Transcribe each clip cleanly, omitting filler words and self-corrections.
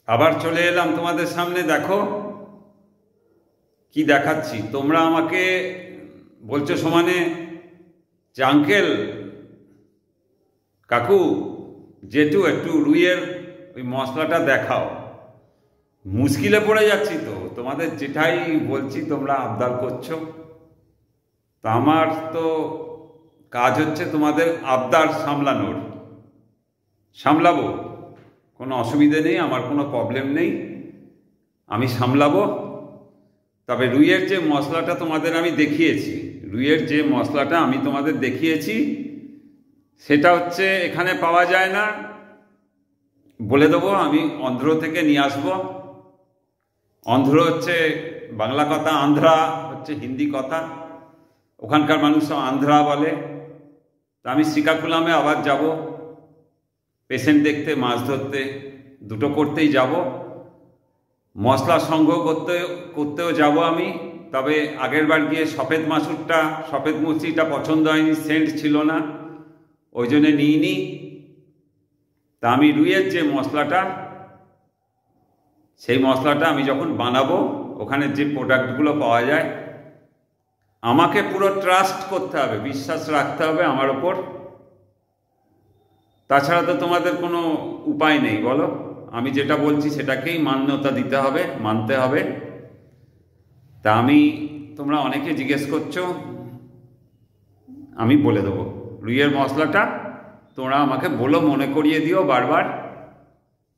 আবার চলে এলাম তোমাদের সামনে। দেখো কি দেখাচ্ছি। তোমরা আমাকে বলছো সমানে যে আঙ্কেল, কাকু, জেঠু একটু রুইয়ের ওই মশলাটা দেখাও। মুশকিলে পড়ে যাচ্ছি তো, তোমাদের যেটাই বলছি তোমরা আবদার করছো। তা আমার তো কাজ হচ্ছে তোমাদের আবদার সামলাবো। কোনো অসুবিধে নেই, আমার কোনো প্রবলেম নেই, আমি সামলাবো। তবে রুইয়ের যে মশলাটা তোমাদের আমি দেখিয়েছি, সেটা হচ্ছে এখানে পাওয়া যায় না, বলে দেবো। আমি অন্ধ্র থেকে নিয়ে আসবো। অন্ধ্র হচ্ছে বাংলা কথা, আন্ধ্রা হচ্ছে হিন্দি কথা। ওখানকার মানুষ আন্ধ্রা বলে। তা আমি শ্রীকাকুলামে আবার যাব পেশেন্ট দেখতে, মাছ ধরতে, দুটো করতেই যাব। মশলা সংগ্রহ করতেও যাব আমি। তবে আগের বার গিয়ে সফেদ মুচড়িটা পছন্দ হয়নি, সেন্ট ছিল না, ওই জন্যে নিইনি। তা আমি রুইয়ের যে মশলাটা, সেই মশলাটা আমি যখন বানাবো, ওখানে যে প্রোডাক্টগুলো পাওয়া যায়, আমাকে পুরো ট্রাস্ট করতে হবে, বিশ্বাস রাখতে হবে আমার ওপর। তাছাড়া তো তোমাদের কোনো উপায় নেই, বলো। আমি যেটা বলছি সেটাকেই মান্যতা দিতে হবে, মানতে হবে। তা তোমরা অনেকে জিজ্ঞেস করছো, আমি বলে দেবো রুইয়ের মশলাটা। তোমরা আমাকে বলো, মনে করিয়ে দিও, বারবার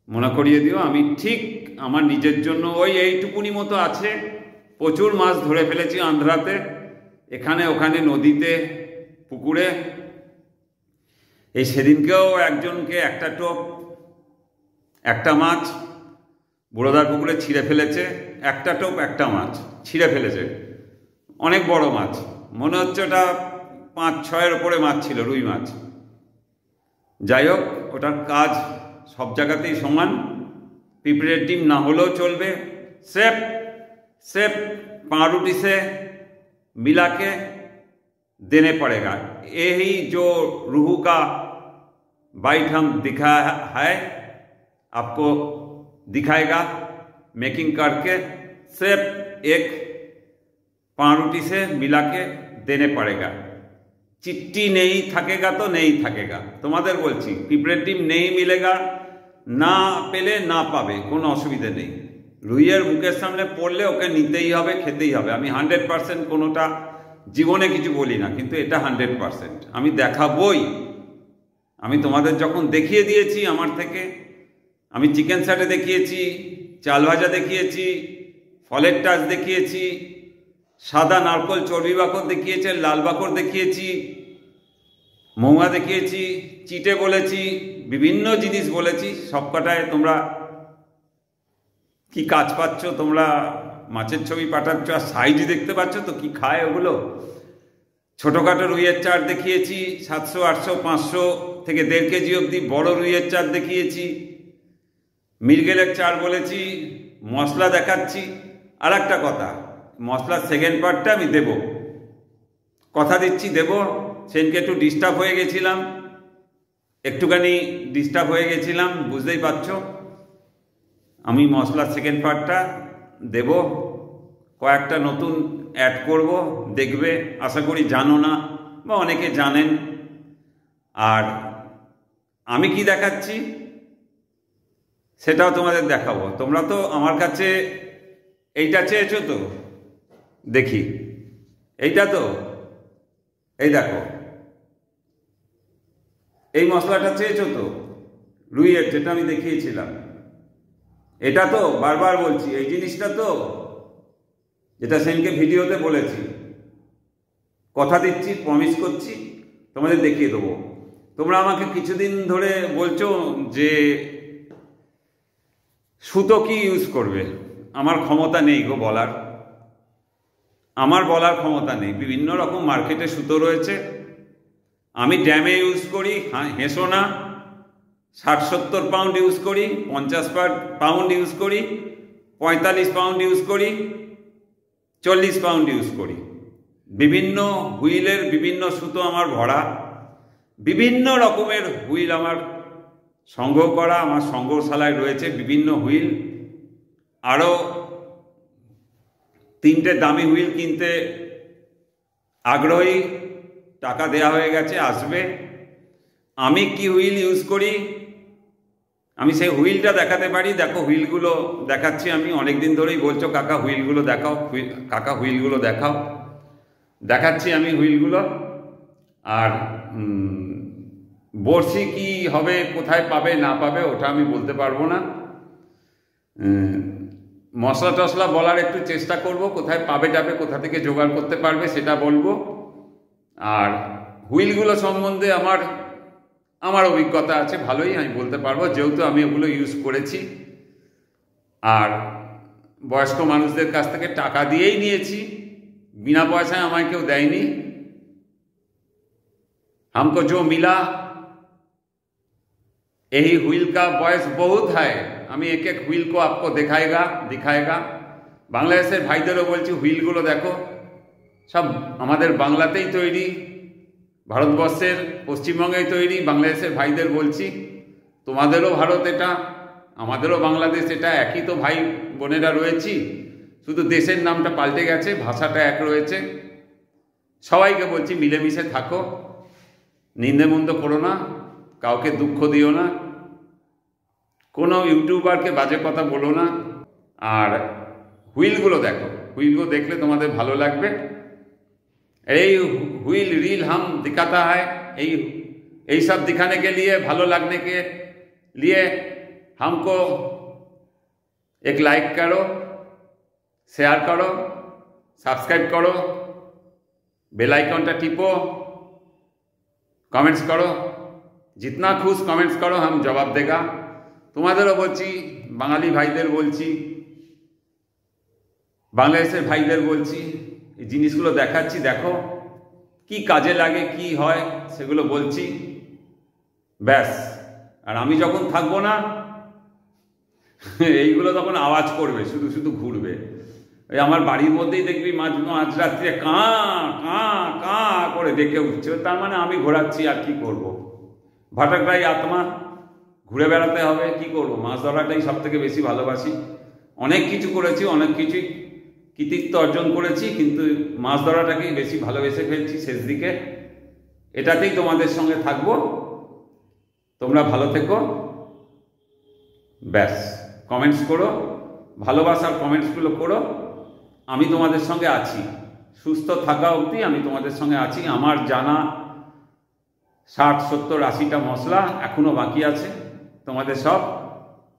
মনে করিয়ে দিও। আমি ঠিক আমার নিজের জন্য এইটুকুনি মতো আছে। প্রচুর মাছ ধরে ফেলেছি আন্ধ্রাতে, এখানে ওখানে, নদীতে, পুকুরে। এই সেদিনকেও একজনকে একটা টোপ, একটা মাছ বড়দার পুকুরে ছিঁড়ে ফেলেছে। একটা টোপ, একটা মাছ ছিঁড়ে ফেলেছে, অনেক বড় মাছ, মনে হচ্ছে ওটা 5-6-এর ওপরে মাছ ছিল, রুই মাছ। যাই হোক, ওটার কাজ সব জায়গাতেই সমান। পিঁপড়ের ডিম না হলেও চলবে। सिर्फ पाउंरुटी से मिला के देने पड़ेगा। यही जो रूहू का बाइट हम दिखाया है, आपको दिखाएगा मेकिंग करके। सिर्फ एक पाउंरुटी से मिला के देने पड़ेगा। चिट्टी नहीं थकेगा तो नहीं थकेगा। तुम्हारे बोलছি পিঁপড়ের ডিম नहीं मिलेगा, ना पेले ना पावे, কোনো অসুবিধা নেই। রুইয়ের মুখের সামনে পড়লে ওকে নিতেই হবে, খেতেই হবে। আমি 100% কোনোটা জীবনে কিছু বলি না, কিন্তু এটা 100% আমি দেখাবই। আমি তোমাদের যখন দেখিয়ে দিয়েছি আমার থেকে, আমি চিকেন স্যাটে দেখিয়েছি, চাল ভাজা দেখিয়েছি, ফলের টাচ দেখিয়েছি, সাদা নারকোল চর্বি বাকর দেখিয়েছি, লাল বাকর দেখিয়েছি, মৌয়া দেখিয়েছি, চিটে বলেছি, বিভিন্ন জিনিস বলেছি। সবকটায় তোমরা কি কাজ পাচ্ছ? তোমরা মাছের ছবি পাঠাচ্ছ আর সাইজ দেখতে পাচ্ছ তো কি খায় ওগুলো। ছোটোখাটো রুইয়ের চার দেখিয়েছি, 700, 800, 500 থেকে 1.5 কেজি অবধি বড় রুইয়ের চার দেখিয়েছি, মৃগেলের চার বলেছি, মশলা দেখাচ্ছি। আর একটা কথা, মশলার সেকেন্ড পার্টটা আমি দেব, কথা দিচ্ছি দেব। সেদিনকে একটু ডিস্টার্ব হয়ে গেছিলাম, বুঝতেই পারছো। আমি মশলার সেকেন্ড পার্টটা দেব, কয়েকটা নতুন অ্যাড করব, দেখবে। আশা করি জানো না, বা অনেকে জানেন। আর আমি কি দেখাচ্ছি সেটাও তোমাদের দেখাবো। তোমরা তো আমার কাছে এইটা চেয়েছো তো, দেখি এইটা তো, এই দেখো, এই মশলাটা চেয়েছো তো, রুইয়ের যেটা আমি দেখিয়েছিলাম। এটা তো বারবার বলছি, এই জিনিসটা তো, যেটা সেদিনকে ভিডিওতে বলেছি, কথা দিচ্ছি, প্রমিস করছি, তোমাদের দেখিয়ে দেবো। তোমরা আমাকে কিছুদিন ধরে বলছো যে সুতো কি ইউজ করবে। আমার ক্ষমতা নেই গো বলার, আমার বলার ক্ষমতা নেই। বিভিন্ন রকম মার্কেটে সুতো রয়েছে। আমি ড্যামে ইউজ করি, হেসো না, 60-70 পাউন্ড ইউজ করি, 50 পাউন্ড ইউজ করি, 45 পাউন্ড ইউজ করি, 40 পাউন্ড ইউজ করি। বিভিন্ন হুইলের বিভিন্ন সুতো আমার ভরা, বিভিন্ন রকমের হুইল আমার সংগ্রহ করা আমার সংগ্রহশালায় রয়েছে বিভিন্ন হুইল। আরও 3টে দামি হুইল কিনতে আগ্রহী, টাকা দেয়া হয়ে গেছে, আসবে। আমি কি হুইল ইউজ করি আমি সেই হুইলটা দেখাতে পারি। দেখো হুইলগুলো দেখাচ্ছি আমি, অনেক দিন ধরেই বলছো কাকা হুইলগুলো দেখাও, কাকা হুইলগুলো দেখাও। দেখাচ্ছি আমি হুইলগুলো। আর বড়শি কি হবে, কোথায় পাবে না পাবে ওটা আমি বলতে পারবো না। মশলা টশলা বলার একটু চেষ্টা করব, কোথায় পাবে টাবে, কোথা থেকে জোগাড় করতে পারবে সেটা বলবো। আর হুইলগুলো সম্বন্ধে আমার অভিজ্ঞতা আছে ভালোই, আমি বলতে পারবো, যেহেতু আমি ওগুলো ইউজ করেছি। আর বয়স্ক মানুষদের কাছ থেকে টাকা দিয়েই নিয়েছি, बिना পয়সায় আমায় কেউ দেয়নি। हमको जो मिला यही হুইল का বয়স बहुत है। আমি এক এক হুইল को आपको दिखाएगा। বাংলাদেশের ভাইদেরও বলছি হুইলগুলো দেখো, সব আমাদের বাংলাতেই তৈরি, ভারতবর্ষের পশ্চিমবঙ্গেই তৈরি। বাংলাদেশের ভাইদের বলছি তোমাদেরও ভারত এটা, আমাদেরও বাংলাদেশ এটা, একই তো ভাই বোনেরা রয়েছি, শুধু দেশের নামটা পাল্টে গেছে, ভাষাটা এক রয়েছে। সবাইকে বলছি মিলেমিশে থাকো, নিন্দে মন্দ করো না, কাউকে দুঃখ দিও না, কোনো ইউটিউবারকে বাজে কথা বলো না। আর হুইলগুলো দেখো, হুইলগুলো দেখলে তোমাদের ভালো লাগবে। এই হুইल रील हम दिखाता है, यही सब दिखाने के लिए, भालो लगने के लिए हमको एक लाइक करो, शेयर करो, सब्सक्राइब करो, बेल आइकनটা টিপো, कमेंट्स करो, जितना खुश कमेंट्स करो हम जवाब देगा। তোমাদেরও বলছি, বাঙালি ভাইদের বলছি, বাংলাদেশের ভাইদের বলছি, এই জিনিসগুলো দেখাচ্ছি, দেখো কি কাজে লাগে, কি হয় সেগুলো বলছি, ব্যাস। আর আমি যখন থাকবো না এইগুলো তখন আওয়াজ করবে, শুধু শুধু ঘুরবে। ওই আমার বাড়ির মধ্যেই দেখবি মাঝ রাত্রে কাঁ কাঁ কাঁ করে ডেকে উঠছে, তার মানে আমি ঘোরাচ্ছি, আর কি করব। ভাটাকরাই আত্মা, ঘুরে বেড়াতে হবে, কি করব। মাছ ধরাটাই সব থেকে বেশি ভালোবাসি। অনেক কিছু করেছি, অনেক কিছুই কৃতিত্ব অর্জন করেছি, কিন্তু মাছ ধরাটাকেই বেশি ভালোবেসে ফেলছি শেষ দিকে। এটাতেই তোমাদের সঙ্গে থাকবো, তোমরা ভালো থেকো, ব্যাস। কমেন্টস করো, ভালোবাসার কমেন্টসগুলো করো, আমি তোমাদের সঙ্গে আছি, সুস্থ থাকা অবধি আমি তোমাদের সঙ্গে আছি। আমার জানা 60, 70, 80টা মশলা এখনো বাকি আছে, তোমাদের সব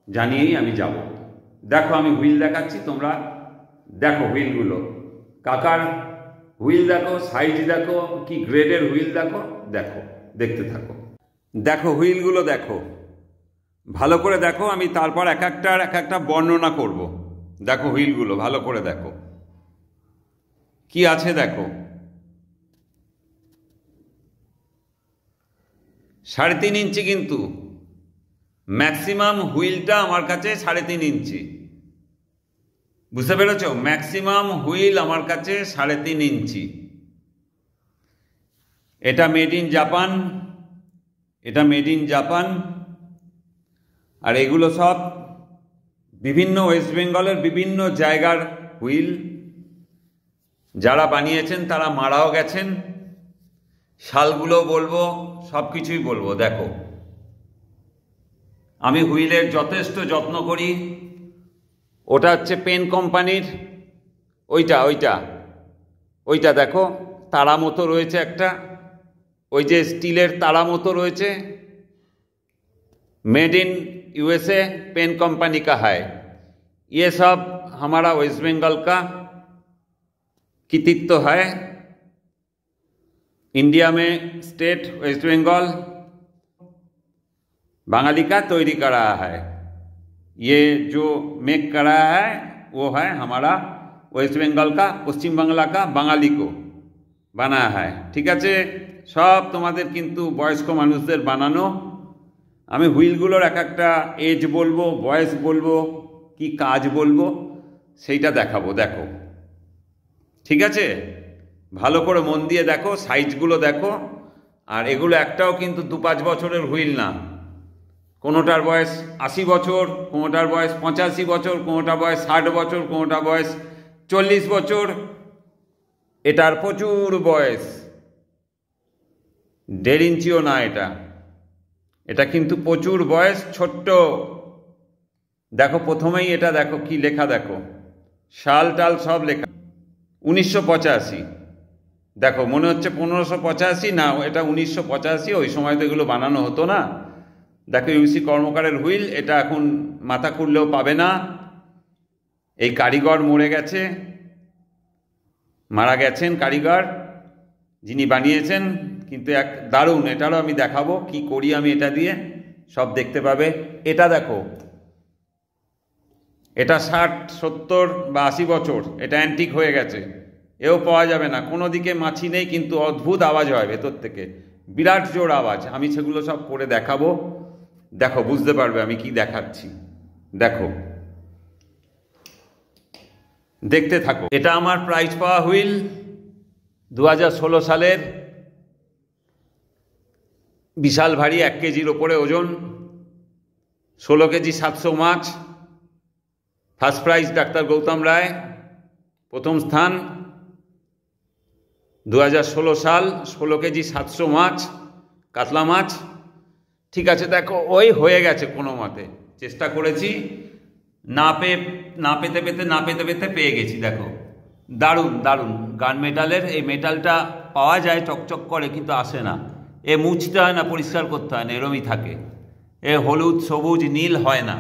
জানিয়েই আমি যাব। দেখো আমি হুইল দেখাচ্ছি, তোমরা দেখো হুইলগুলো, কাকার হুইল দেখো, সাইজ দেখো, কি গ্রেডের হুইল দেখো, দেখতে থাকো। দেখো হুইলগুলো দেখো, ভালো করে দেখো, আমি তারপর এক একটা বর্ণনা করব। দেখো হুইলগুলো ভালো করে দেখো কি আছে, দেখো 3.5 ইঞ্চি, কিন্তু ম্যাক্সিমাম হুইলটা আমার কাছে 3.5 ইঞ্চি, বুঝতে পেরেছ? ম্যাক্সিমাম হুইল আমার কাছে 3.5 ইঞ্চি। এটা মেড ইন জাপান, আর এগুলো সব বিভিন্ন ওয়েস্ট বেঙ্গলের বিভিন্ন জায়গার হুইল। যারা বানিয়েছেন তারা মারাও গেছেন, শালগুলো বলবো, সব কিছুই বলবো। দেখো আমি হুইলের যথেষ্ট যত্ন করি। ওটা হচ্ছে পেন কোম্পানির, ওইটা দেখো তারা মতো রয়েছে একটা, ওই যে স্টিলের তারা মতো রয়েছে, made in USA pen company का है। ये सब हमारा वेस्ट बंगाल का कृतित्व है। इंडिया में स्टेट वेस्ट बंगाल बंगाली का तैयारी कर रहा है। ये जो मेक कर रहा है वो है हमारा वेस्ट बंगाल का, पश्चिम बांग्ला का बंगाली को बना है। ठीक है, सब तुम्हारे किन्तु बयस्क मानुषदेर बानानो। আমি হুইলগুলোর এক একটা এজ বলবো, বয়স বলবো, কি কাজ বলবো, সেইটা দেখাবো। দেখো ঠিক আছে, ভালো করে মন দিয়ে দেখো, সাইজগুলো দেখো। আর এগুলো একটাও কিন্তু 2-5 বছরের হুইল না, কোনোটার বয়স 80 বছর, কোনোটার বয়স 85 বছর, কোনোটার বয়স 60 বছর, কোনোটার বয়স 40 বছর। এটার প্রচুর বয়স, 1.5 ইঞ্চিও না। এটা কিন্তু প্রচুর বয়স, ছোট্ট। দেখো প্রথমেই এটা দেখো কি লেখা, দেখো সাল টাল সব লেখা 1985। দেখো মনে হচ্ছে 1585, না এটা 1985। ওই সময় তো এগুলো বানানো হতো না। দেখো ইউসি কর্মকারের হুইল, এটা এখন মাথা খুললেও পাবে না। এই কারিগর মরে গেছে, মারা গেছেন কারিগর যিনি বানিয়েছেন। কিন্তু এক দারুণ, এটারও আমি দেখাবো কি করি আমি এটা দিয়ে, সব দেখতে পাবে। এটা দেখো, এটা 60, 70 বা 80 বছর। এটা অ্যান্টিক হয়ে গেছে, এও পাওয়া যাবে না। কোনো দিকে মাছি নেই, কিন্তু অদ্ভুত আওয়াজ হয় ভেতর থেকে, বিরাট জোর আওয়াজ। আমি সেগুলো সব করে দেখাবো, দেখো বুঝতে পারবে আমি কি দেখাচ্ছি। দেখো, দেখতে থাকো। এটা আমার প্রাইজ পাওয়া হুইল, 2016 সালের। বিশাল ভারী, 1 কেজির ওপরে ওজন, 16 কেজি 700 মাছ। ফার্স্ট প্রাইজ ডাক্তার গৌতম রায়, প্রথম স্থান। 2016 সাল, 16 কেজি 700 মাছ, কাতলা মাছ। ঠিক আছে, দেখো ওই হয়ে গেছে কোনো মতে, চেষ্টা করেছি, না পেতে পেয়ে গেছি। দেখো দারুণ দারুণ গান মেটালের। এই মেটালটা পাওয়া যায়, চকচক করে, কিন্তু আসে না। এ মুছতে হয় না, পরিষ্কার করতে হয় না, এরমই থাকে। এ হলুদ সবুজ নীল হয় না,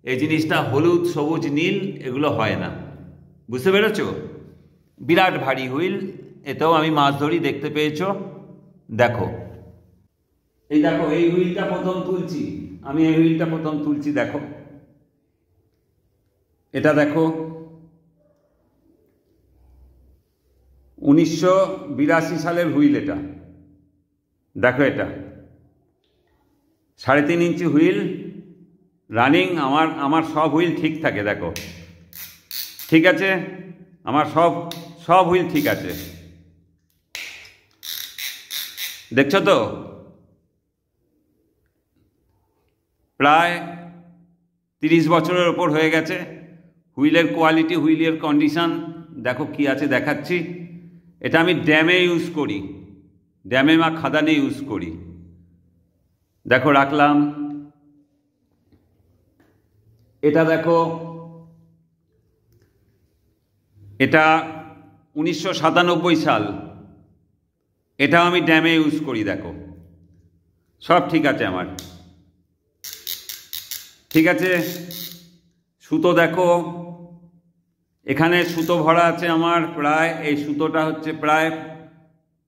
এই জিনিসটা হলুদ সবুজ নীল এগুলো হয় না, বুঝতে পেরেছ? বিরাট ভারী হুইল, এতেও আমি মাছ ধরি, দেখতে পেয়েছো। দেখো এই দেখো, এই হুইলটা প্রথম তুলছি আমি, এই হুইলটা প্রথম তুলছি। দেখো এটা দেখো, 1982 সালের হুইল এটা। দেখো এটা 3.5 ইঞ্চি হুইল, রানিং। আমার সব হুইল ঠিক থাকে, দেখো ঠিক আছে, আমার সব হুইল ঠিক আছে, দেখছো তো? প্রায় 30 বছরের ওপর হয়ে গেছে। হুইলের কোয়ালিটি, হুইলের কন্ডিশন দেখো কি আছে, দেখাচ্ছি। এটা আমি ড্যামে ইউজ করি, ড্যামে বা খাদানে ইউজ করি। দেখো রাখলাম। এটা দেখো, এটা 1997 সাল, এটাও আমি ড্যামে ইউজ করি। দেখো সব ঠিক আছে আমার, ঠিক আছে। সুতো দেখো, এখানে সুতো ভরা আছে আমার প্রায়, এই সুতোটা হচ্ছে প্রায়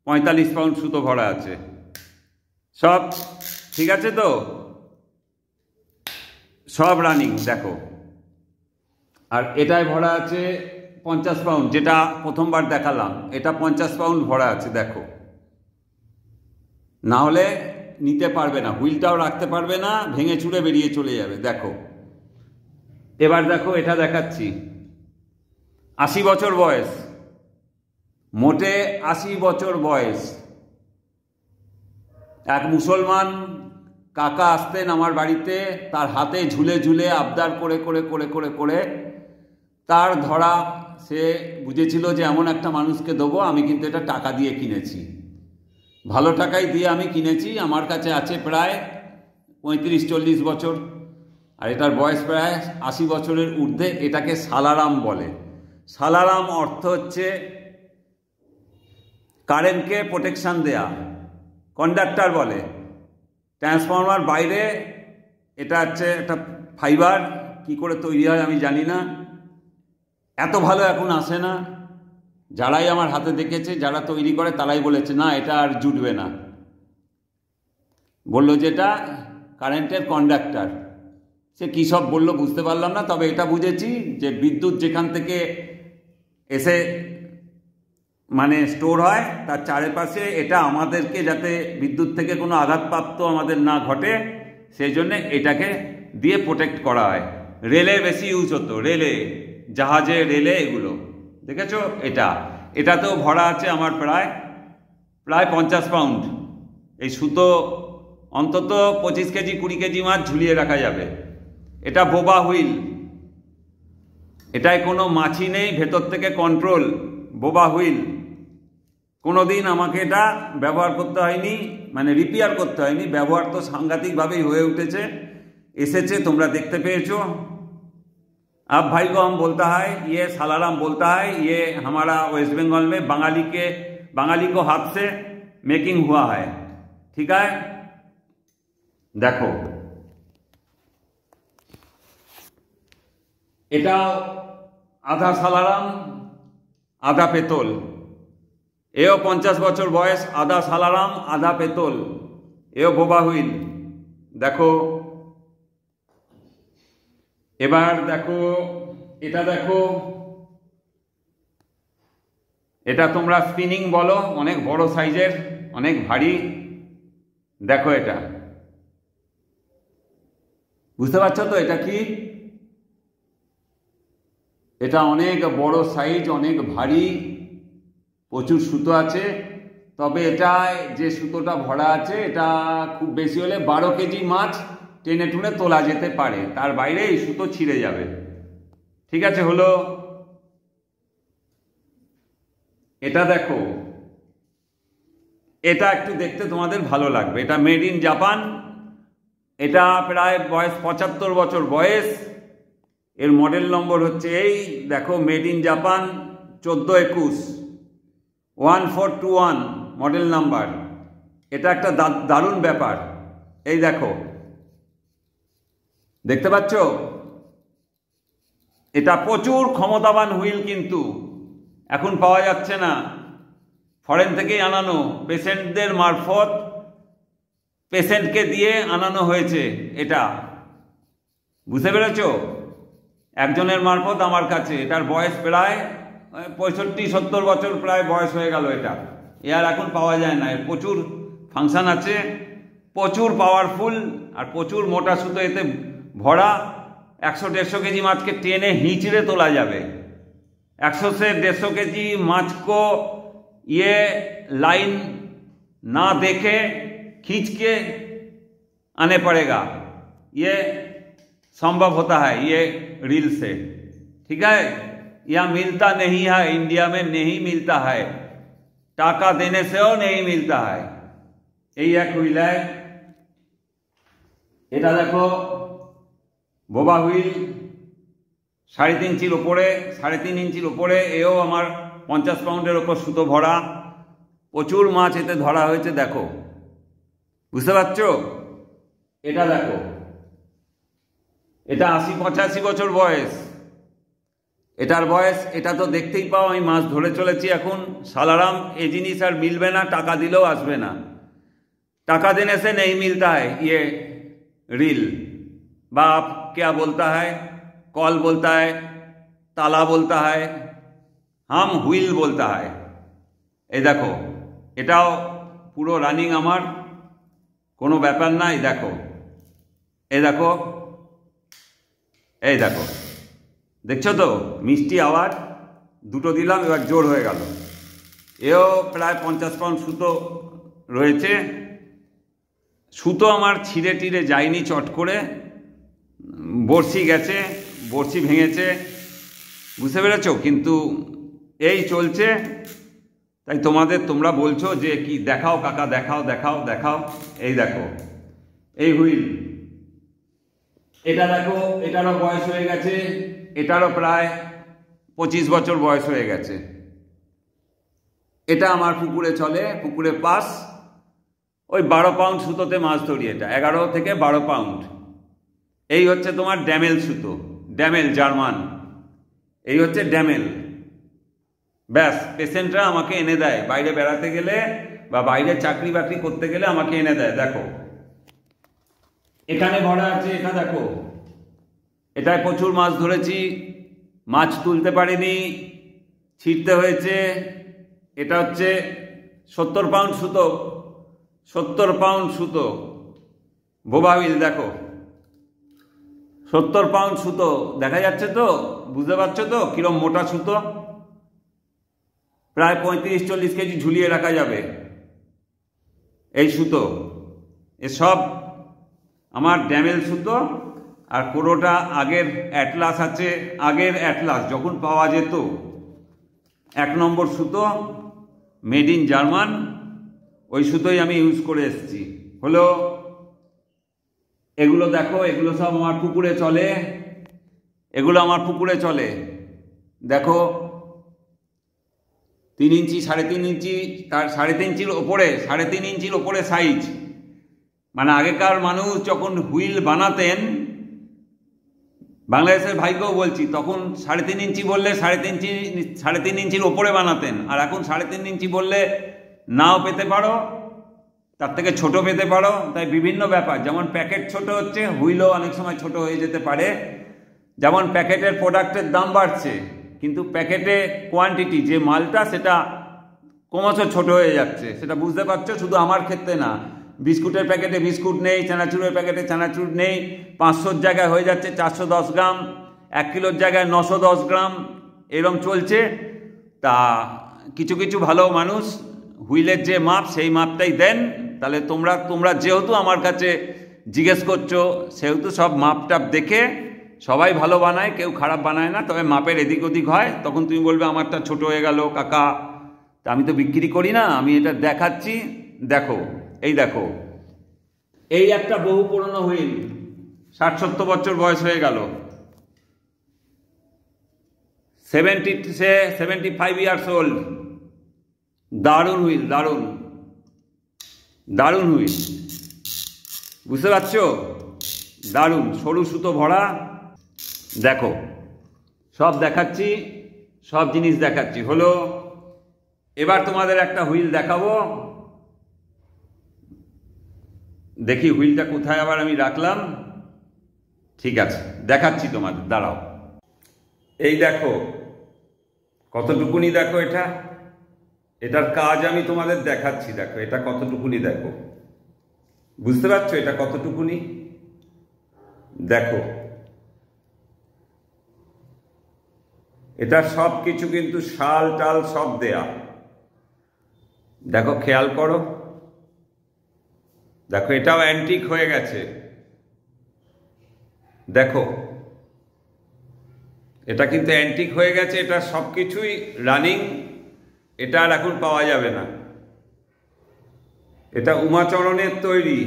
45 পাউন্ড সুতো ভরা আছে। সব ঠিক আছে তো, সব রানিং। দেখো, আর এটায় ভরা আছে 50 পাউন্ড, যেটা প্রথমবার দেখালাম। এটা 50 পাউন্ড ভরা আছে। দেখো, না হলে নিতে পারবে না, হুইলটাও রাখতে পারবে না, ভেঙে চুরে বেরিয়ে চলে যাবে। দেখো এবার দেখো, এটা দেখাচ্ছি। 80 বছর বয়স, মোটে 80 বছর বয়স। এক মুসলমান কাকা আসতেন আমার বাড়িতে, তার হাতে ঝুলে ঝুলে আবদার করে করে করে করে করে তার ধরা, সে বুঝেছিল যে এমন একটা মানুষকে দেবো। আমি কিন্তু এটা টাকা দিয়ে কিনেছি, ভালো টাকাই দিয়ে আমি কিনেছি। আমার কাছে আছে প্রায় 35-40 বছর, আর এটার বয়স প্রায় 80 বছরের ঊর্ধ্বে। এটাকে সালারাম বলে। সালারাম অর্থ হচ্ছে কারেন্টকে প্রোটেকশান দেয়া, কন্ডাক্টর বলে। ট্রান্সফরমার বাইরে, এটা হচ্ছে একটা ফাইবার, কি করে তৈরি হয় আমি জানি না, এত ভালো এখন আসে না। যারাই আমার হাতে দেখেছে, যারা তৈরি করে, তারাই বলেছে না এটা আর জুটবে না, বললো যে এটা কারেন্টের কন্ডাক্টর। সে কী সব বললো বুঝতে পারলাম না, তবে এটা বুঝেছি যে বিদ্যুৎ যেখান থেকে এসে মানে স্টোর হয়, তার চারিপাশে এটা আমাদেরকে, যাতে বিদ্যুৎ থেকে কোনো আঘাতপ্রাপ্ত আমাদের না ঘটে, সেই জন্যে এটাকে দিয়ে প্রোটেক্ট করা হয়। রেলে বেশি ইউজ হতো, রেলে, জাহাজে, রেলে, এগুলো দেখেছো। এটাতেও ভরা আছে আমার প্রায় 50 পাউন্ড। এই সুতো অন্তত 25 কেজি 20 কেজি মাছ ঝুলিয়ে রাখা যাবে। এটা বোবা হুইল, এটাই কোনো মাছই নেই, ভেতর থেকে কন্ট্রোল, বোবা হুইল। কোনোদিন আমাকে এটা ব্যবহার করতে হয়নি, মানে রিপেয়ার করতে হয়নি, ব্যবহার তো সাংঘাতিকভাবেই হয়ে उठेছে, এসেছে, তোমরা দেখতে পেয়েছো। अब भाई को हम बोलता है, ये सालाराम बोलता है, ये हमारा वेस्ट बंगाल में बंगाली को हाथ से मेकिंग हुआ है। ठीक है, देखो এটা আধা সালারাম আধা পেতল, এও 50 বছর বয়স, আধা সালারাম আধা পেতল, এও বোবা হুইল। দেখো এবার দেখো এটা, দেখো এটা তোমরা স্পিনিং বলো, অনেক বড় সাইজের, অনেক ভারী। দেখো এটা বুঝতে পারছো তো এটা কি? এটা অনেক বড় সাইজ, অনেক ভারী, প্রচুর সুতো আছে। তবে এটায় যে সুতোটা ভরা আছে এটা খুব বেশি হলে 12 কেজি মাছ টেনে টুনে তোলা যেতে পারে, তার বাইরে এই সুতো ছিঁড়ে যাবে। ঠিক আছে, হলো। এটা দেখো, এটা একটু দেখতে তোমাদের ভালো লাগবে। এটা মেড ইন জাপান, এটা প্রায় বয়স 75 বছর বয়স। এর মডেল নম্বর হচ্ছে এই দেখো, made in Japan 1421 1421 model number. এটা একটা দারুণ ব্যাপার। এই দেখো, দেখতে পাচ্ছ? এটা প্রচুর ক্ষমতাবান হুইল, কিন্তু এখন পাওয়া যাচ্ছে না, ফরেন থেকেই আনানো, পেশেন্টদের মারফত, পেশেন্টকে দিয়ে আনানো হয়েছে। এটা বুঝতে পেরেছ? একজনের মারফত আমার কাছে। এটার বয়স প্রায় 65-70 বছর প্রায় বয়স হয়ে গেল। এটা আর এখন পাওয়া যায় না। এর প্রচুর ফাংশন আছে, প্রচুর পাওয়ারফুল, আর প্রচুর মোটা সুতো এতে ভরা। 100-150 কেজি মাছকে টেনে হিঁচড়ে তোলা যাবে। 100 से 150 केजी माछ को ये लाइन ना देखे खींच के आने पड़ेगा, ये संभव होता है ये रील से। ठीक है, यह मिलता नहीं है, इंडिया में नहीं मिलता है, टाका देने से और नहीं मिलता है। यही एक হুইল है। এটা দেখো, বোবা হুইল, 3.5 ইঞ্চির ওপরে, 3.5 ইঞ্চির ওপরে। এও আমার 50 পাউন্ডের ওপর সুতো ভরা, প্রচুর মাছ এতে ধরা হয়েছে। দেখো, বুঝতে পারছো? এটা দেখো, এটা 80-85 বছর বয়স। এটার বয়স, এটা তো দেখতেই পাও, আমি মাছ ধরে চলেছি এখন। সালারাম এই জিনিস আর মিলবে না, টাকা দিলেও আসবে না। টাকা देने से नहीं मिलता है ये रील, বা आप क्या बोलता है, कॉल बोलता है, ताला बोलता है, हम হুইল बोलता है। এই দেখো, এটাও পুরো রানিং আমার, কোনো ব্যাপার না। এই দেখো, এই দেখো, এই দেখো, দেখছো তো? মিষ্টি আওয়াজ, দুটো দিলাম, এবার জোর হয়ে গেল। এও প্রায় 50 পাউন্ড সুতো রয়েছে। সুতো আমার ছিঁড়ে টিড়ে যায়নি চট করে, বড়শি গেছে, বড়শি ভেঙেছে, বুঝতে পেরেছ? কিন্তু এই চলছে। তাই তোমরা বলছো যে কি দেখাও কাকা, দেখাও দেখাও দেখাও। এই দেখো, এই হুইল, এটা দেখো, এটারও বয়স হয়ে গেছে, এটারও প্রায় 25 বছর বয়স হয়ে গেছে। এটা আমার পুকুরে চলে, পুকুরে পাস। ওই 12 পাউন্ড সুতোতে মাছ ধরি। এটা 11 থেকে 12 পাউন্ড। এই হচ্ছে তোমার ড্যামেল সুতো, ড্যামেল জার্মান, এই হচ্ছে ড্যামেল। ব্যাস, পেশেন্টরা আমাকে এনে দেয়, বাইরে বেড়াতে গেলে বা বাইরে চাকরি বাকরি করতে গেলে আমাকে এনে দেয়। দেখো, এখানে ভরা আছে, এটা দেখো, এটায় প্রচুর মাছ ধরেছি, মাছ তুলতে পারিনি, ছিঁড়তে হয়েছে। এটা হচ্ছে 70 পাউন্ড সুতো, 70 পাউন্ড সুতো, বোবা হুইল। দেখো, 70 পাউন্ড সুতো, দেখা যাচ্ছে তো? বুঝতে পারছো তো কিরম মোটা সুতো? প্রায় 35-40 কেজি ঝুলিয়ে রাখা যাবে এই সুতো। এসব আমার ড্যামেল সুতো, আর পুরোটা আগের অ্যাটলাস আছে, আগের অ্যাটলাস যখন পাওয়া যেত 1 নম্বর সুতো, মেড ইন জার্মান, ওই সুতোই আমি ইউজ করে এসেছি। হলো এগুলো দেখো, এগুলো সব আমার পুকুরে চলে, এগুলো আমার পুকুরে চলে। দেখো 3 ইঞ্চি 3.5 ইঞ্চি, তার 3.5 ইঞ্চির ওপরে, 3.5 ইঞ্চির ওপরে সাইজ। মানে আগেকার মানুষ যখন হুইল বানাতেন, বাংলাদেশের ভাইকেও বলছি, তখন 3.5 ইঞ্চি বললে 3.5 ইঞ্চির ওপরে বানাতেন, আর এখন 3.5 ইঞ্চি বললে নাও পেতে পারো, তার থেকে ছোট পেতে পারো। তাই বিভিন্ন ব্যাপার, যেমন প্যাকেট ছোট হচ্ছে, হুইলও অনেক সময় ছোট হয়ে যেতে পারে। যেমন প্যাকেটের প্রোডাক্টের দাম বাড়ছে, কিন্তু প্যাকেটে কোয়ান্টিটি যে মালটা সেটা ক্রমশ ছোট হয়ে যাচ্ছে, সেটা বুঝতে পারছো। শুধু আমার ক্ষেত্রে না, বিস্কুটের প্যাকেটে বিস্কুট নেই, চানাচুরের প্যাকেটে চানাচুর নেই, 500-র জায়গায় হয়ে যাচ্ছে 410 গ্রাম, 1 কিলোর জায়গায় 910 গ্রাম, এরম চলছে। তা কিছু কিছু ভালো মানুষ হুইলের যে মাপ সেই মাপটাই দেন। তাহলে তোমরা যেহেতু আমার কাছে জিজ্ঞেস করছো, সেহেতু সব মাপটাপ দেখে সবাই ভালো বানায়, কেউ খারাপ বানায় না, তবে মাপের এদিক ওদিক হয়। তখন তুমি বলবে আমারটা ছোট হয়ে গেল কাকা, তা আমি তো বিক্রি করি না, আমি এটা দেখাচ্ছি। দেখো, এই দেখো, এই একটা বহু পুরনো হুইল, 60-70 বছর বয়স হয়ে গেল, 75 ইয়ার্স ওল্ড। দারুণ হুইল, দারুণ দারুণ হুইল, বুঝতে পারছো? দারুণ, সরু সুতো ভরা। দেখো সব দেখাচ্ছি, সব জিনিস দেখাচ্ছি। হলো এবার তোমাদের একটা হুইল দেখাবো। দেখি হুইলটা কোথায় আবার আমি রাখলাম। ঠিক আছে, দেখাচ্ছি তোমাদের, দাঁড়াও। এই দেখো কতটুকুনি, দেখো এটার কাজ আমি তোমাদের দেখাচ্ছি। দেখো এটা কতটুকুনি, দেখো, বুঝতে পারছো এটা কতটুকুনি? দেখো এটা সব কিছু কিন্তু শাল টাল সব দেয়া। দেখো খেয়াল করো, দেখো এটাও অ্যান্টিক হয়ে গেছে। দেখো এটা কিন্তু অ্যান্টিক হয়ে গেছে, এটা সব কিছুই রানিং, এটা আর এখন পাওয়া যাবে না। এটা উমাচরণের তৈরি,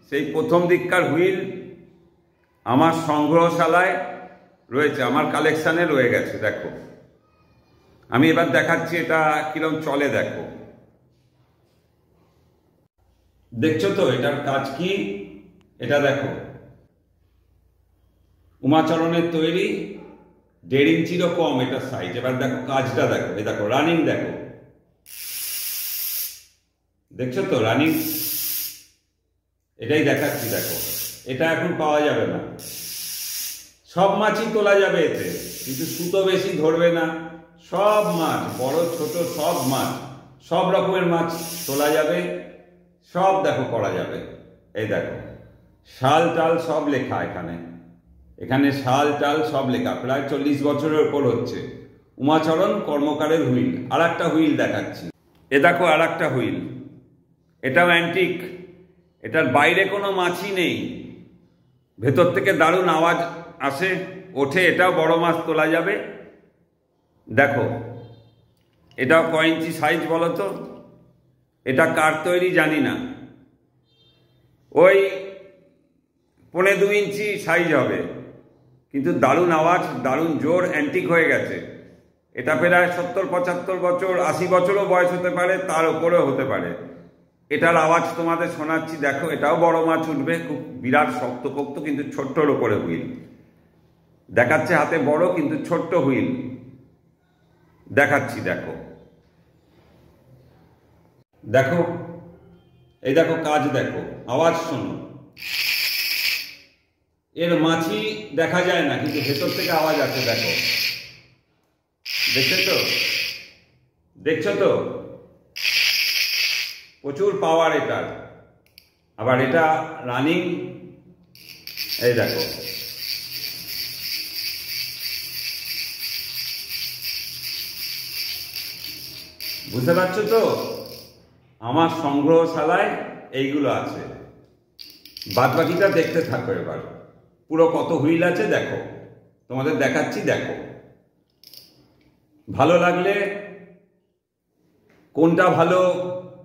সেই প্রথম দিককার হুইল আমার সংগ্রহশালায় রয়েছে, আমার কালেকশানে রয়ে গেছে। দেখো আমি এবার দেখাচ্ছি এটা কিরম চলে। দেখো, দেখছো তো এটার কাজ কি? এটা দেখো উমাচরণের তৈরি, 1.5 ইঞ্চিরও কম এটা সাইজ। এবার দেখো কাজটা, দেখো এ দেখো রানিং, দেখো দেখছো তো রানিং, এটাই দেখাচ্ছি। দেখো এটা এখন পাওয়া যাবে না, সব মাছই তোলা যাবে এতে, কিন্তু সুতো বেশি ধরবে না। সব মাছ, বড় ছোট সব মাছ, সব রকমের মাছ তোলা যাবে, সব দেখো করা যাবে। এই দেখো শাল টাল সব লেখা, এখানে শাল টাল সব লেখা। প্রায় 40 বছরের উপর হচ্ছে। উমাচরণ কর্মকারের হুইল। আর একটা হুইল দেখাচ্ছি, এ দেখো আর একটা হুইল, এটাও অ্যান্টিক, এটার বাইরে কোনো মাছই নেই, ভেতর থেকে দারুণ আওয়াজ আসে, ওঠে, এটাও বড় মাছ তোলা যাবে। দেখো এটাও কয় ইঞ্চি সাইজ বলো তো? এটা কার তৈরি জানি না, ওই 1.25 ইঞ্চি সাইজ হবে, কিন্তু দারুণ আওয়াজ, দারুণ জোর, অ্যান্টিক হয়ে গেছে। এটা প্রায় 70-75 বছর, 80 বছরও বয়স হতে পারে, তার উপরেও হতে পারে। এটার আওয়াজ তোমাদের শোনাচ্ছি। দেখো এটাও বড় মাছ উঠবে, খুব বিরাট শক্তপোক্ত, কিন্তু ছোট্টর ওপরে হুইল দেখাচ্ছে, হাতে বড় কিন্তু ছোট্ট হুইল দেখাচ্ছি। দেখো দেখো এই দেখো কাজ, দেখো আওয়াজ শোনো, এর মাছি দেখা যায় না, কিন্তু ভেতর থেকে আওয়াজ আসে। দেখো, দেখছো তো, দেখছো তো, প্রচুর পাওয়ার এটার। আবার এটা রানিং, এই দেখো বুঝতে পারছো তো? আমার সংগ্রহশালায় এইগুলো আছে। বাদ বাকিটা দেখতে থাকো। এবার পুরো কত হুইল আছে দেখো, তোমাদের দেখাচ্ছি, দেখো। ভালো লাগলে কোনটা ভালো,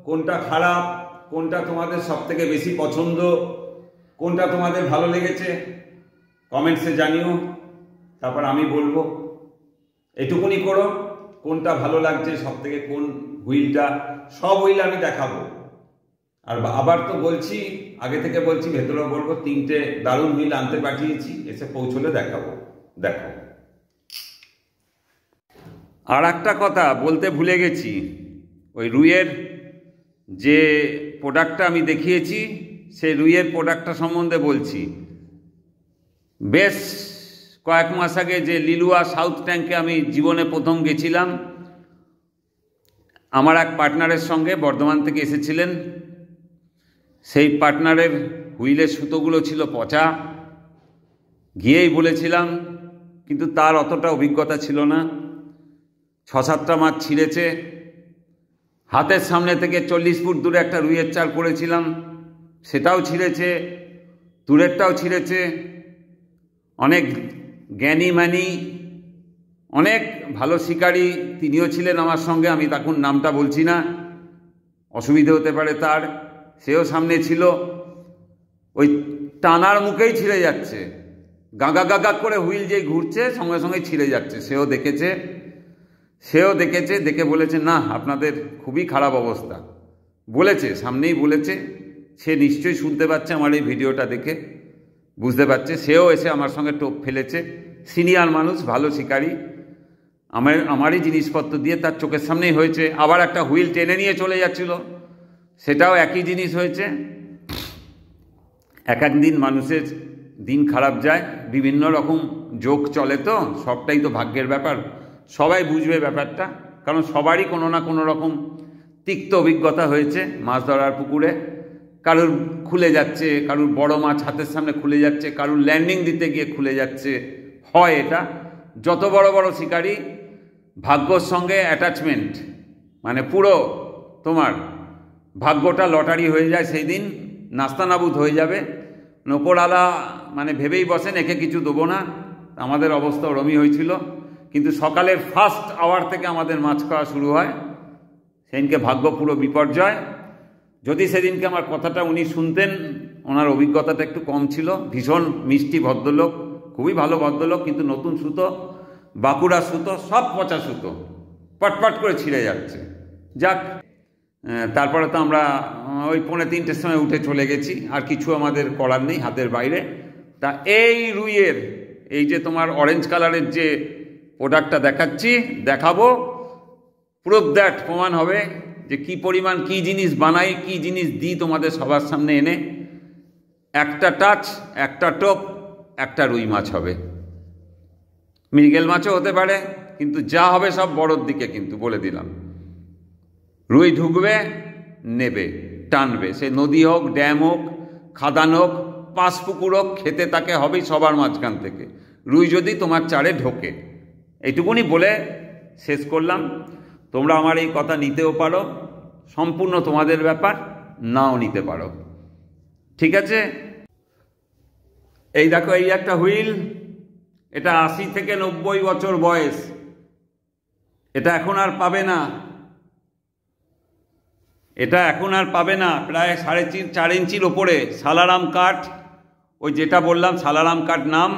কোনটা খারাপ, কোনটা তোমাদের সব থেকে বেশি পছন্দ, কোনটা তোমাদের ভালো লেগেছে কমেন্টসে জানিও, তারপর আমি বলবো। এটুকুনি করো, কোনটা ভালো লাগছে সব থেকে, কোন হুইলটা, সব হুইল আমি দেখাবো। আর আবার তো বলছি, আগে থেকে বলছি, ভেতরেও বলবো, 3টে দারুণ হুইল আনতে পাঠিয়েছি, এসে পৌঁছলে দেখাবো। দেখো, আর একটা কথা বলতে ভুলে গেছি, ওই রুইয়ের যে প্রোডাক্টটা আমি দেখিয়েছি, সেই রুইয়ের প্রোডাক্টটা সম্বন্ধে বলছি। বেশ কয়েক মাস আগে যে লিলুয়া সাউথ ট্যাঙ্কে আমি জীবনে প্রথম গেছিলাম, আমার এক পার্টনারের সঙ্গে বর্ধমান থেকে এসেছিলেন। সেই পার্টনারের হুইলের সুতোগুলো ছিল পচা, গিয়েই বলেছিলাম, কিন্তু তার অতটা অভিজ্ঞতা ছিল না। 6-7টা মাছ ছিঁড়েছে। হাতের সামনে থেকে 40 ফুট দূরে একটা রুইয়ের চাল করেছিলাম, সেটাও ছিঁড়েছে, দূরেরটাও ছিঁড়েছে। অনেক জ্ঞানী ম্যানি, অনেক ভালো শিকারী তিনিও ছিলেন আমার সঙ্গে, আমি তখন নামটা বলছি না, অসুবিধে হতে পারে তার, সেও সামনে ছিল। ওই টানার মুখেই ছিঁড়ে যাচ্ছে, গাগা গাগা করে হুইল যেই ঘুরছে সঙ্গে সঙ্গে ছিঁড়ে যাচ্ছে। সেও দেখেছে, দেখে বলেছে, না আপনাদের খুবই খারাপ অবস্থা, বলেছে, সামনেই বলেছে। সে নিশ্চয়ই শুনতে পাচ্ছে আমার এই ভিডিওটা দেখে, বুঝতে পারছে। সেও এসে আমার সঙ্গে টোপ ফেলেছে, সিনিয়র মানুষ, ভালো শিকারী। আমারই জিনিসপত্র দিয়ে তার চোখের সামনেই হয়েছে। আবার একটা হুইল টেনে নিয়ে চলে যাচ্ছিল, সেটাও একই জিনিস হয়েছে। এক দিন মানুষের দিন খারাপ যায়, বিভিন্ন রকম জোক চলে, তো সবটাই তো ভাগ্যের ব্যাপার। সবাই বুঝবে ব্যাপারটা, কারণ সবারই কোনো না কোনো রকম তিক্ত অভিজ্ঞতা হয়েছে মাছ ধরার পুকুরে। কারুর খুলে যাচ্ছে, কারুর বড় মাছ হাতের সামনে খুলে যাচ্ছে, কারুর ল্যান্ডিং দিতে গিয়ে খুলে যাচ্ছে। হয় এটা, যত বড় বড় শিকারী, ভাগ্যর সঙ্গে অ্যাটাচমেন্ট, মানে পুরো তোমার ভাগ্যটা লটারি হয়ে যায়, সেই দিন নাস্তানাবুদ হয়ে যাবে। ওপরওয়ালা মানে ভেবেই বসেন একে কিছু দেবো না। আমাদের অবস্থা ওরমই হয়েছিল। কিন্তু সকালের ফার্স্ট আওয়ার থেকে আমাদের মাছ খাওয়া শুরু হয়। সেদিনকে ভাগ্য পুরো বিপর্যয়। যদি সেদিনকে আমার কথাটা উনি শুনতেন, ওনার অভিজ্ঞতাটা একটু কম ছিল। ভীষণ মিষ্টি ভদ্রলোক, খুবই ভালো ভদ্রলোক, কিন্তু নতুন সুতো, বাঁকুড়া সুতো, সব পচা সুতো, পটপট করে ছিঁড়ে যাচ্ছে। যাক, তারপরে তো আমরা ওই 2:45-টের সময় উঠে চলে গেছি, আর কিছু আমাদের করার নেই, হাতের বাইরে। তা এই রুইয়ের এই যে তোমার অরেঞ্জ কালারের যে প্রোডাক্টটা দেখাবো, প্রুফ দ্যাট, প্রমাণ হবে যে কি পরিমাণ, কি জিনিস বানাই, কি জিনিস দিই তোমাদের সবার সামনে এনে। একটা টাচ, একটা টোপ, একটা রুই মাছ হবে। মৃগেল মাছও হতে পারে, কিন্তু যা হবে সব বড়োর দিকে, কিন্তু বলে দিলাম। রুই ঢুকবে, নেবে, টানবে, সে নদী হোক, ড্যাম হোক, খাদান হোক, পাঁচ পুকুর হোক, খেতে তাকে হবেই সবার মাঝখান থেকে, রুই যদি তোমার চারে ঢোকে। এইটুকুনি বলে শেষ করলাম। তোমরা আমার এই কথা নিতেও পারো, সম্পূর্ণ তোমাদের ব্যাপার, নাও নিতে পারো, ঠিক আছে। এই দেখো, এই একটা হুইল, এটা 80 থেকে 90 বছর বয়স। এটা এখন আর পাবে না, প্রায় 4.5 ইঞ্চির ওপরে। সালারাম কাঠ, ওই যেটা বললাম সালারাম কাঠ নাম।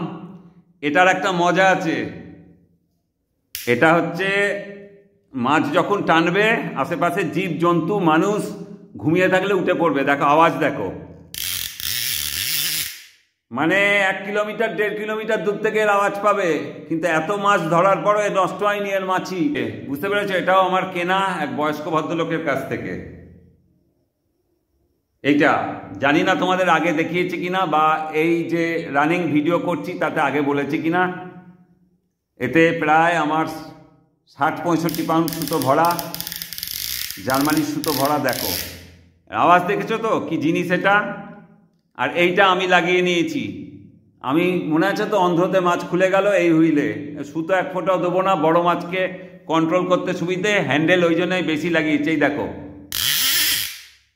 এটার একটা মজা আছে, এটা হচ্ছে মাছ যখন টানবে, আশেপাশে জীব জন্তু মানুষ ঘুমিয়ে থাকলে উঠে পড়বে। দেখো আওয়াজ, দেখো, মানে 1 কিলোমিটার 1.5 কিলোমিটার দূর থেকে এর আওয়াজ পাবে। কিন্তু এত মাছ ধরার পরও এ নষ্ট হয়নি, এর মাছই। বুঝতে পেরেছো? এটাও আমার কেনা এক বয়স্ক ভদ্রলোকের কাছ থেকে। এইটা জানি না তোমাদের আগে দেখিয়েছি কিনা, বা এই যে রানিং ভিডিও করছি তাতে আগে বলেছি কিনা। এতে প্রায় আমার 60-65 পাউন্ড সুতো ভরা, জার্মানির সুতো ভরা। দেখো আওয়াজ দেখেছো তো, কি জিনিস এটা। আর এইটা আমি লাগিয়ে নিয়েছি। আমি, মনে আছে তো, অন্ধ্রতে মাছ খুলে গেল এই হুইলে, সুতো 1 ফোঁটাও দেবো না, বড় মাছকে কন্ট্রোল করতে সুবিধে, হ্যান্ডেল ওই জন্যই বেশি লাগিয়েছি। এই দেখো,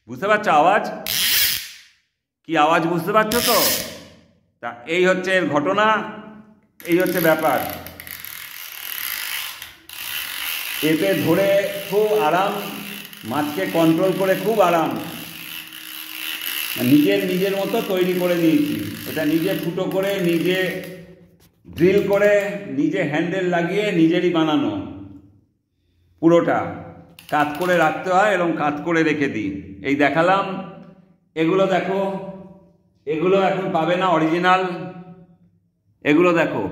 বুঝতে পারছো আওয়াজ, কি কি আওয়াজ বুঝতে পারছো তো? তা এই হচ্ছে এর ঘটনা, এই হচ্ছে ব্যাপার। এতে ধরে খুব আরাম, মাছকে কন্ট্রোল করে খুব আরাম। নিজের মতো তৈরি করে নিয়েছি। এটা নিজে ফুটো করে, নিজে ড্রিল করে, নিজে হ্যান্ডেল লাগিয়ে নিজেরই বানানো। পুরোটা কাত করে রাখতে হয়, এরকম কাত করে রেখে দিই। এই দেখালাম। এগুলো দেখো, এগুলো এখন পাবে না অরিজিনাল। এগুলো দেখো,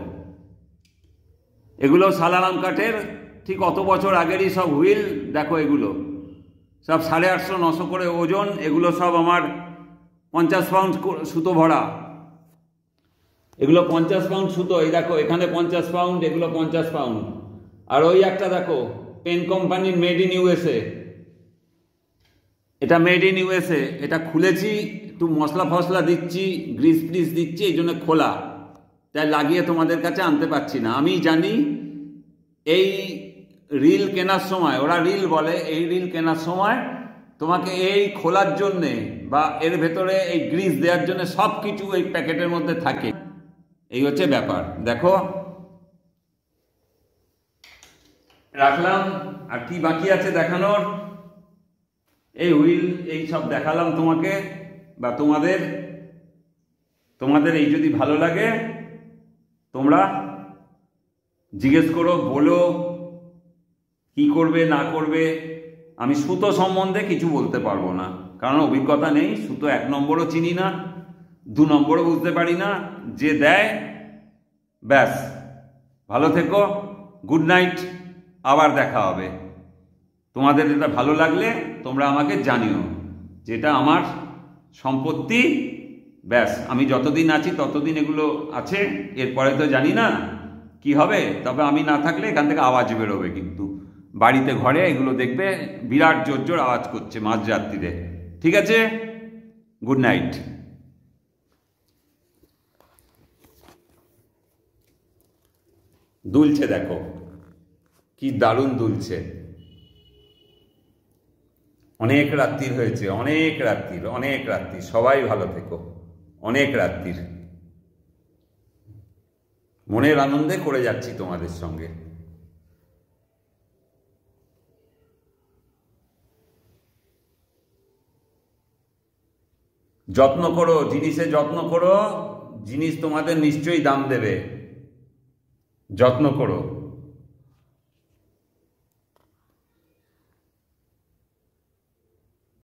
এগুলো সালারাম কাঠের, ঠিক অত বছর আগেরই সব হুইল। দেখো এগুলো সব 850 900 করে ওজন। এগুলো সব আমার 50 পাউন্ড সুতো ভরা। এগুলো 50 পাউন্ড সুতো। এই দেখো এখানে 50 পাউন্ড, এগুলো 50 পাউন্ড। আর ওই একটা দেখো, পেন কোম্পানির মেড ইন ইউএসএ। এটা মেড ইন ইউএসএ। এটা খুলেছি, একটু মশলা ফসলা দিচ্ছি, গ্রিস ফ্রিস দিচ্ছি, এই জন্য খোলা, তাই লাগিয়ে তোমাদের কাছে আনতে পারছি না। আমি জানি এই রিল কেনার সময়, ওরা রিল বলে, এই রিল কেনার সময় তোমাকে এই খোলার জন্যে বা এর ভেতরে এই গ্রিস দেওয়ার জন্য সব কিছু এই প্যাকেটের মধ্যে থাকে। এই হচ্ছে ব্যাপার। দেখো রাখলাম। আর কি বাকি আছে দেখানোর? এই হুইল, এই সব দেখালাম তোমাকে বা তোমাদের এই যদি ভালো লাগে তোমরা জিজ্ঞেস করো, বলো কি করবে না করবে। আমি সুতো সম্বন্ধে কিছু বলতে পারবো না, কারণ অভিজ্ঞতা নেই। সুতো 1 নম্বরও চিনি না, 2 নম্বরও বুঝতে পারি না। যে দেয় ব্যাস। ভালো থেকো, গুড নাইট, আবার দেখা হবে। তোমাদের এটা ভালো লাগলে তোমরা আমাকে জানিও, যেটা আমার সম্পত্তি। ব্যাস, আমি যতদিন আছি ততদিন এগুলো আছে, এরপরে তো জানি না কি হবে। তবে আমি না থাকলে এখান থেকে আওয়াজ বেরোবে, কিন্তু বাড়িতে ঘরে এগুলো দেখবে বিরাট জোর জোর আওয়াজ করছে মাঝরাত্রিরে। ঠিক আছে, গুড নাইট। দুলছে দেখো, কি দারুণ দুলছে। অনেক রাত্রির হয়েছে, অনেক রাত্রির। সবাই ভালো থেকো। অনেক রাত্রির, মনের আনন্দে করে যাচ্ছি তোমাদের সঙ্গে। যত্ন করো, জিনিসের যত্ন করো। জিনিস তোমাদের নিশ্চয়ই দাম দেবে। যত্ন করো।